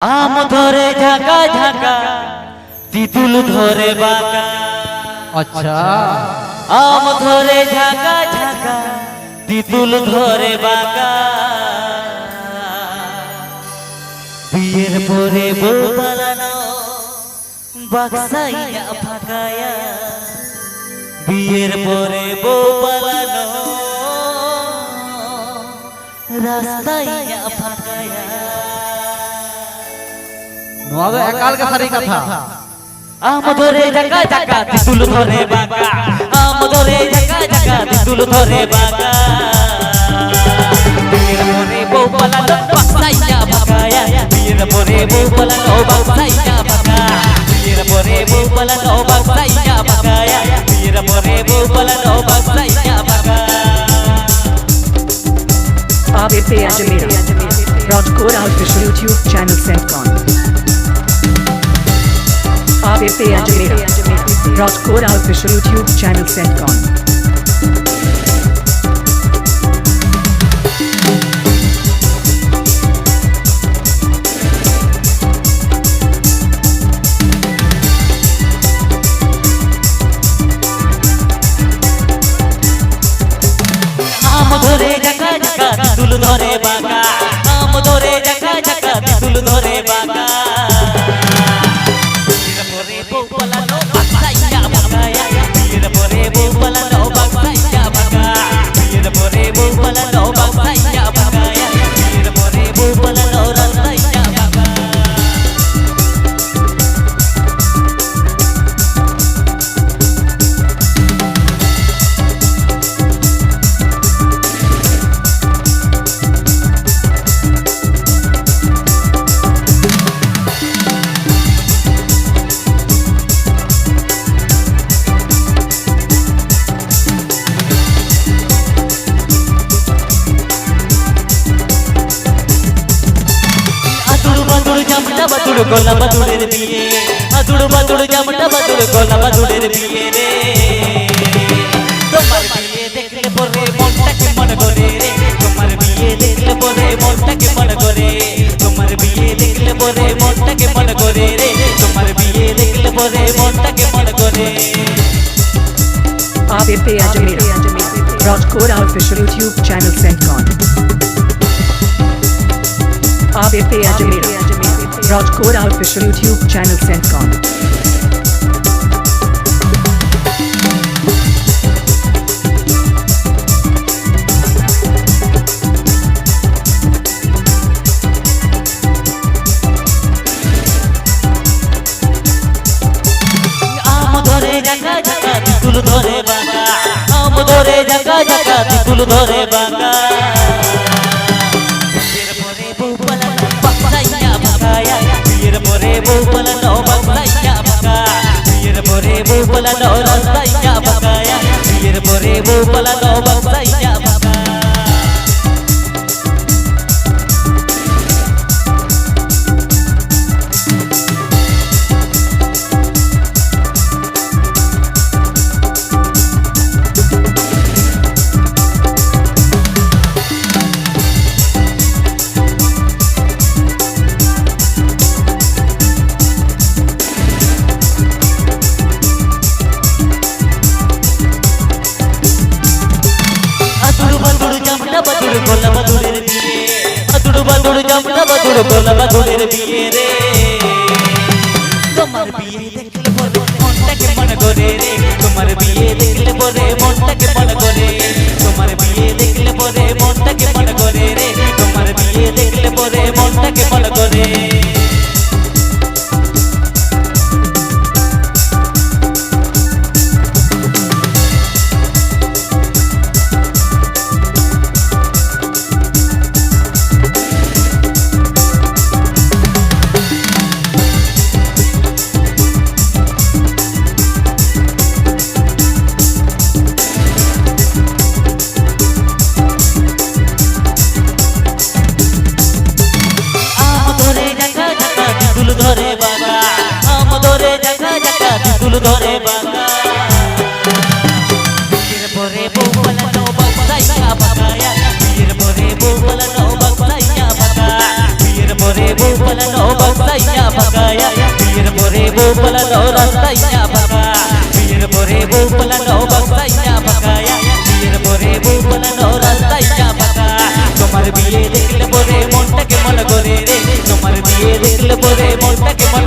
আম ধরে ঝাঁকা ঝাঁকা তিতুল ধরে বাঁকা। আচ্ছা, আম ধরে ঝাঁকা ঝাঁকা তিতুল ধরে বাঁকা। বিয়ের পরে বউ পালানো বাক্সাইয়া ফাঁকায়া। বিয়ের পরে বউ পালানো রাস্তাইয়া ফাঁকায়া। নোয়া তো একালকে সারি কথা। আম ধরে ঝাঁকা ঝাঁকা তিতুল ধরে বাঁকা। আম ধরে ঝাঁকা ঝাঁকা তিতুল ধরে বাঁকা। বিয়ের পরে বউ পালানো বাক্সাইয়া ফাঁকায়া। বিয়ের পরে বউ পালানো বাক্সাইয়া ফাঁকা। বিয়ের পরে বউ পালানো বাক্সাইয়া ফাঁকায়া। বিয়ের পরে বউ পালানো বাক্সাইয়া ফাঁকা। ABP Ajamera KORA official YouTube channel Santali. ABP Ajamera KORA official YouTube channel Santali. আম ধরে ঝাঁকা ঝাঁকা তিতুল ধরে বাঁকা। আম ধরে ঝাঁকা ঝাঁকা তিতুল ধরে বাঁকা। বিয়ের পরে বউ পালানো বাক্সাইয়া ফাঁকায়া। বিয়ের পরে বউ পালানো বাক্সাইয়া ফাঁকা। বিয়ের পরে বউ পালানো বাক্সাইয়া ফাঁকায়া। বিয়ের পরে বউ পালানো রাস্তাইয়া ফাঁকা। জামটা বাদুড় গলা বাদুড়ের বিয়ে। আদুড় বাদুড় জামটা বাদুড় গলা বাদুড়ের বিয়ে রে। তোমার বিয়ে দেখলে পরে মনটাকে মন করে রে। তোমার বিয়ে দেখলে পরে মনটাকে মন করে। তোমার বিয়ে দেখলে পরে মনটাকে মন করে রে। তোমার বিয়ে দেখলে পরে মনটাকে মন করে। ABP Ajamera KORA official YouTube channel Santali. ABP Ajamera KORA official YouTube channel Santali. আম ধরে ঝাঁকা ঝাঁকা তিতুল ধরে বাঁকা। আম ধরে ঝাঁকা ঝাঁকা তিতুল ধরে বাঁকা। বিয়ের পরে বউ পালানো বাক্সাইয়া ফাঁকায়া। বিয়ের পরে বউ পালানো বাক্সাইয়া ফাঁকা। বিয়ের পরে বউ পালানো রাস্তাইয়া ফাঁকায়া। বিয়ের পরে বউ পালানো বাক্সাইয়া ফাঁকা। বাদুড় গলা বাদুড়ের বিয়ে। আদুড় বাদুড় জামটা বাদুড় গলা বাদুড়ের বিয়ে রে। তোমার বিয়ে দেখলে পরে মনটাকে মন করে রে। তোমার বিয়ে দেখলে পরে মনটাকে মন করে। তোমার বিয়ে দেখলে পরে মনটাকে মন করে রে। তোমার বিয়ে দেখলে পরে মনটাকে মন করে। তিতুল ধরে বাঁকা। আম ধরে ঝাঁকা ঝাঁকা তিতুল ধরে বাঁকা। বিয়ের পরে বউ পালানো বাক্সাইয়া ফাঁকায়া। বিয়ের পরে বউ পালানো বাক্সাইয়া ফাঁকা। বিয়ের পরে বউ পালানো করে মনটাকে মন